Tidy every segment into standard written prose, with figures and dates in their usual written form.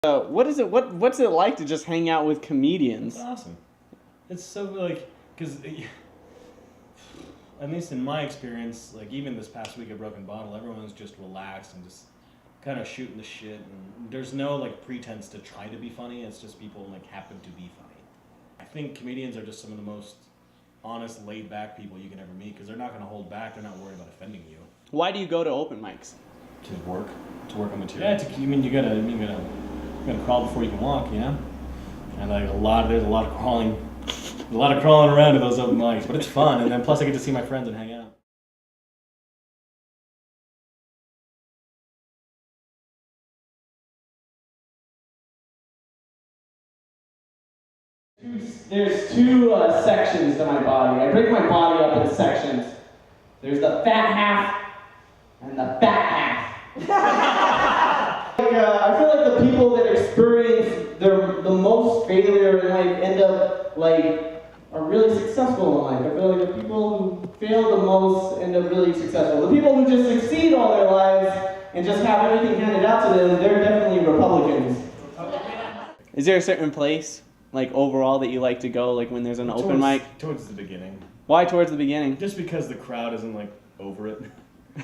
What is it? What's it like to just hang out with comedians? It's awesome. It's so because at least in my experience, like even this past week at Broken Bottle, everyone's just relaxed and just kind of shooting the shit, and there's no like pretense to try to be funny. It's just people like happen to be funny. I think comedians are just some of the most honest, laid-back people you can ever meet because they're not going to hold back. They're not worried about offending you. Why do you go to open mics? To work on material. Yeah, you gotta crawl before you can walk, you know. And like there's a lot of crawling around at those open mics, but it's fun. And then plus I get to see my friends and hang out. There's two sections to my body. I break my body up into sections. There's the fat half and the fat half. I feel like the people that experience the most failure in life end up are really successful in life. I feel like the people who fail the most end up really successful. The people who just succeed all their lives and just have everything handed out to them, they're definitely Republicans. Is there a certain place, like overall, that you like to go, like when there's an open mic? Towards the beginning. Why towards the beginning? Just because the crowd isn't like over it.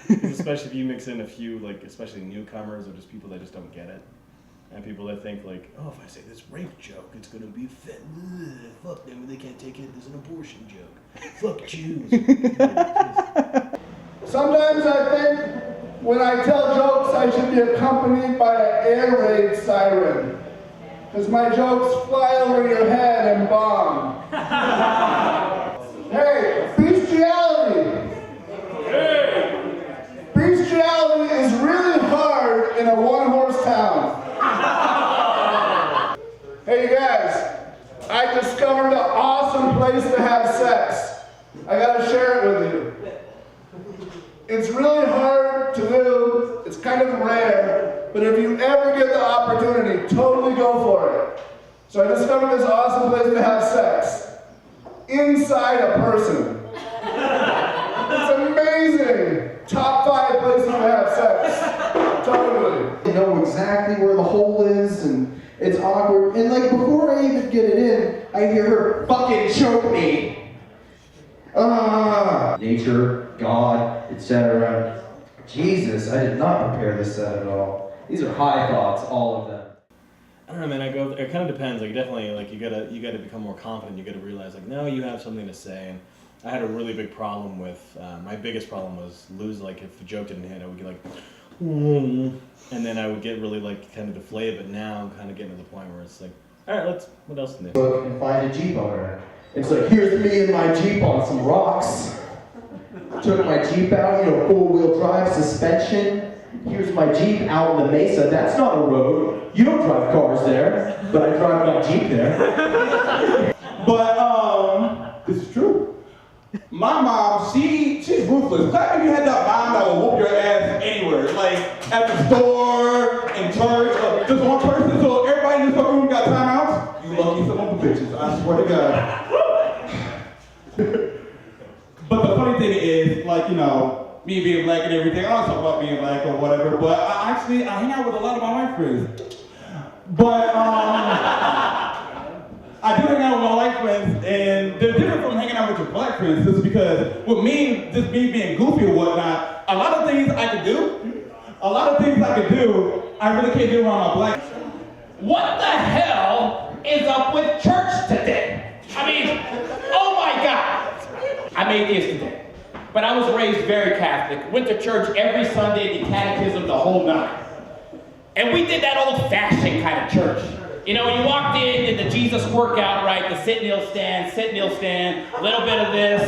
Especially if you mix in a few, like, especially newcomers or just people that just don't get it. And people that think, like, oh, if I say this rape joke, it's going to be fit. Fuck them, they can't take it. There's an abortion joke. Fuck Jews. Sometimes I think when I tell jokes, I should be accompanied by an air raid siren. Because my jokes fly over your head and bomb. Hey, bestiality! Hey! Bestiality is really hard in a one-horse town. Hey, you guys, I discovered an awesome place to have sex. I gotta share it with you. It's really hard to do, it's kind of rare, but if you ever get the opportunity, totally go for it. So I discovered this awesome place to have sex. Inside a person. It's amazing. Top 5 places to have sex. Totally. You know exactly where the hole is, and it's awkward. And like before I even get it in, I hear her fucking choke me. Nature, God, etc. Jesus, I did not prepare this set at all. These are high thoughts, all of them. I don't know, man. It kind of depends. Like, definitely, like you gotta become more confident. You gotta realize, like, no, you have something to say. And I had a really big problem with. My biggest problem was lose. Like, if the joke didn't hit, I would get like, and then I would get really like kind of deflated. But now I'm kind of getting to the point where it's like, all right, what else can they do? Look and find a Jeep owner. It's like, here's me and my Jeep on some rocks. Took my Jeep out, four-wheel drive, suspension. Here's my Jeep out in the mesa. That's not a road. You don't drive cars there, but I drive my Jeep there. But, this is true. My mom, she's ruthless. Clap if you had that mom that will whoop your ass anywhere. Like, at the store, in church, just one person. So everybody in this room got timeouts. You lucky some of the bitches, I swear to God. But the funny thing is, like, me being black and everything, I don't talk about being black or whatever, but I hang out with a lot of my white friends. But, I do hang out with my white friends, and they're different from hanging out with your black friends, just because with me, just me being goofy or whatnot, a lot of things I could do, I really can't do around my black. What the hell is up with church today? I mean, oh my God. I'm atheist today, but I was raised very Catholic, went to church every Sunday, did catechism the whole night. And we did that old-fashioned kind of church. You know, you walked in, did the Jesus workout, right? The sit, kneel, stand, a little bit of this.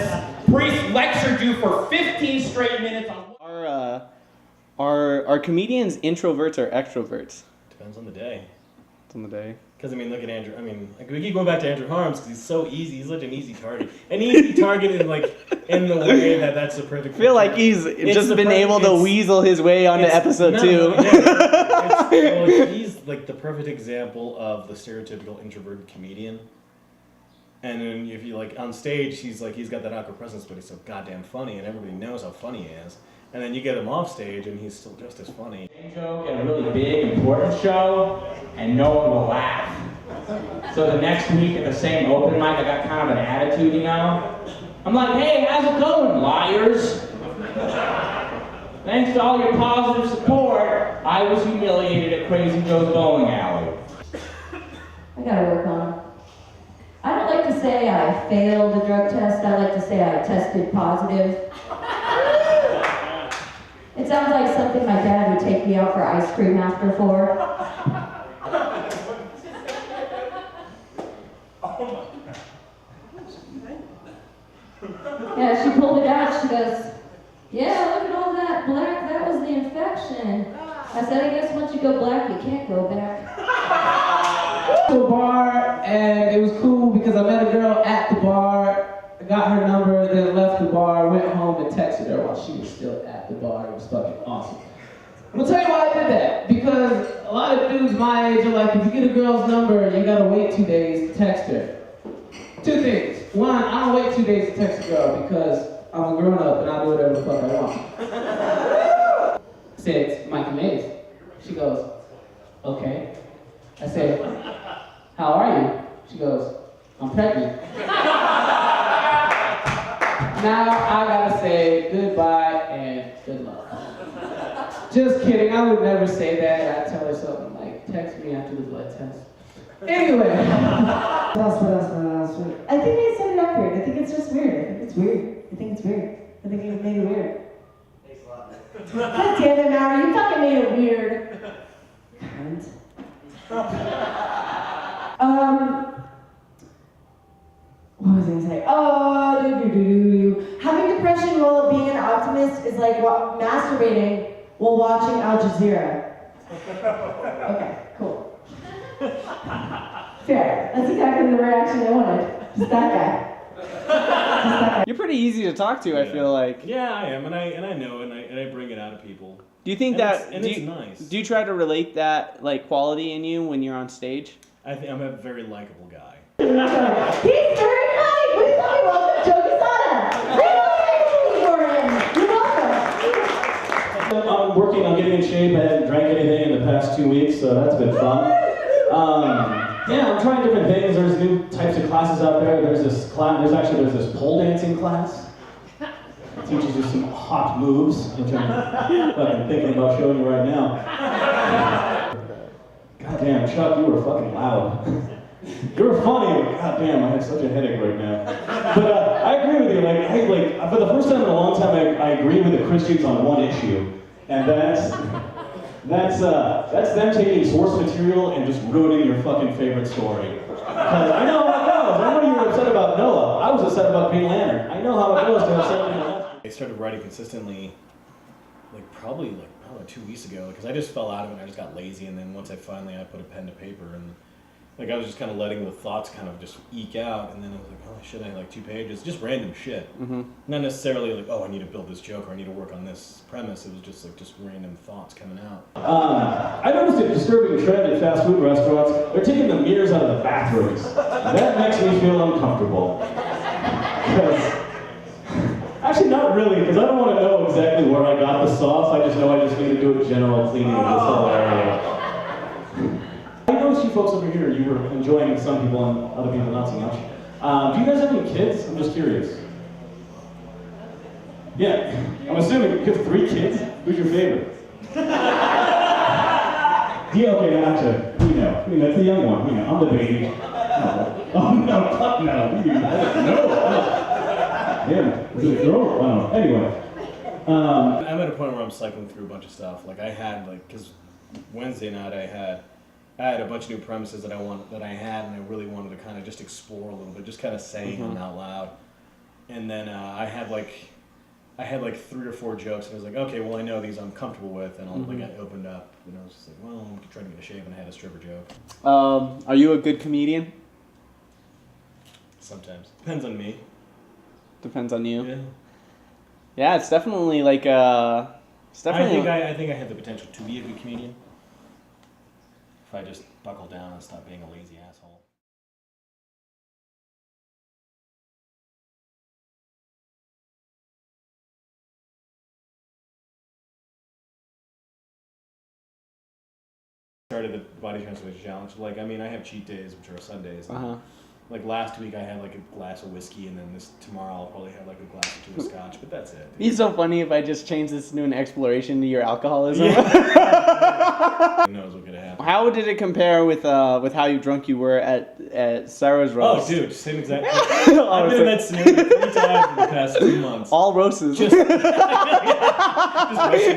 Priest lectured you for 15 straight minutes on... Are comedians introverts or extroverts? Depends on the day. It's on the day. Because, look at Andrew. We keep going back to Andrew Harms because he's so easy. He's such an easy target. An easy target in the way that's the perfect... I feel like he's just been able to weasel his way onto episode 2. He's like the perfect example of the stereotypical introverted comedian. And then if you on stage, he's got that awkward presence, but he's so goddamn funny, and everybody knows how funny he is. And then you get him off stage, and he's still just as funny. Same joke at a really big, important show, and no one will laugh. So the next week at the same open mic, I got kind of an attitude, you know? I'm like, hey, how's it going, liars? Thanks to all your positive support, I was humiliated at Crazy Joe's bowling alley. I gotta work on it. I don't like to say I failed a drug test, I like to say I tested positive. It sounds like something my dad would take me out for ice cream after for. Yeah, she pulled it out, she goes, yeah, look at all that black, that was the infection. I said, I guess once you go black, you can't go back. To a bar, and it was cool because I met a girl at the bar, I got her number, then left the bar, went home and texted her while she was still at the bar. It was fucking awesome. I'm gonna tell you why I did that. Because a lot of dudes my age are like, if you get a girl's number, you gotta wait 2 days to text her. Two things. One, I don't wait 2 days to text a girl because I'm a grown up and I'll do whatever the fuck I want. I said, it's Mikey Mays. She goes, okay. I said, how are you? She goes, I'm pregnant. Now I gotta say goodbye and good luck. Just kidding, I would never say that. I'd tell her something like, text me after the blood test. Anyway. What else? I think they set it up weird. I think it's just weird. I think it's weird. I think it's weird. I think you made it weird. Thanks a lot. God damn it, Mowrey, you fucking made it weird. Cunt. What was I gonna say? Having depression while being an optimist is like masturbating while watching Al Jazeera. Okay, cool. Fair. That's exactly the reaction I wanted. Just that guy. You're pretty easy to talk to, I feel like. Yeah, I am, and I know, and I bring it out of people. Do you think And that it's nice. Do you try to relate that like quality in you when you're on stage? I think I'm a very likable guy. He's very nice! Please tell me welcome to Quesada! You're welcome! I'm working on getting in shape. I haven't drank anything in the past 2 weeks, so that's been fun. Yeah, I'm trying different things. There's new types of classes out there. There's this class. There's this pole dancing class. It teaches you some hot moves, which I'm fucking thinking about showing you right now. Goddamn, Chuck, you were fucking loud. You were funny, but goddamn, I have such a headache right now. But I agree with you. For the first time in a long time, I agree with the Christians on one issue, and that's them taking source material and just ruining your fucking favorite story. Because I know how it goes. I know you were upset about Noah. I was upset about Green Lantern. I know how it goes to have something left. I started writing consistently, probably 2 weeks ago, because I just fell out of it and I just got lazy, and then once I put a pen to paper, and I was just kind of letting the thoughts kind of just eke out, and then I was like, oh shit, I had 2 pages, just random shit. Mm-hmm. Not necessarily like, oh, I need to build this joke or I need to work on this premise. It was just random thoughts coming out. I noticed a disturbing trend at fast food restaurants. They're taking the mirrors out of the bathrooms. That makes me feel uncomfortable. Actually, not really, because I don't want to know exactly where I got the sauce. I just know I just need to do a general cleaning of this whole area. I noticed you folks over here, you were enjoying some people and other people not so much. Do you guys have any kids? I'm just curious. Yeah, I'm assuming you have 3 kids? Who's your favorite? Yeah, okay, gotcha. We know, it's the young one. I'm the baby. Oh no, fuck no. No. Damn, is it a girl? Oh, anyway. I'm at a point where I'm cycling through a bunch of stuff. I had, because Wednesday night I had a bunch of new premises that I had, and I really wanted to kind of just explore a little bit, just kind of saying them out loud. And then I had 3 or 4 jokes, and I was like, okay, well I know these I'm comfortable with, and I opened up, and I was just like, well, I'm trying to get a shape, and I had a stripper joke. Are you a good comedian? Sometimes depends on me. Depends on you. Yeah. Yeah, it's definitely I think I have the potential to be a good comedian if I just buckle down and stop being a lazy asshole. started the body transformation challenge, like, I mean, I have cheat days, which are Sundays. And, like last week I had like a glass of whiskey, and then tomorrow I'll probably have like a glass or two of scotch, but that's it. It'd be so funny if I just changed this to an exploration to your alcoholism. Who knows what could happen? How did it compare with how drunk you were at Sarah's roast? Oh, dude, same exact thing. I've been in that scenario 3 times in the past 2 months. All roasts. Just roasting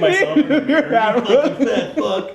myself in the mirror. Like, that fuck.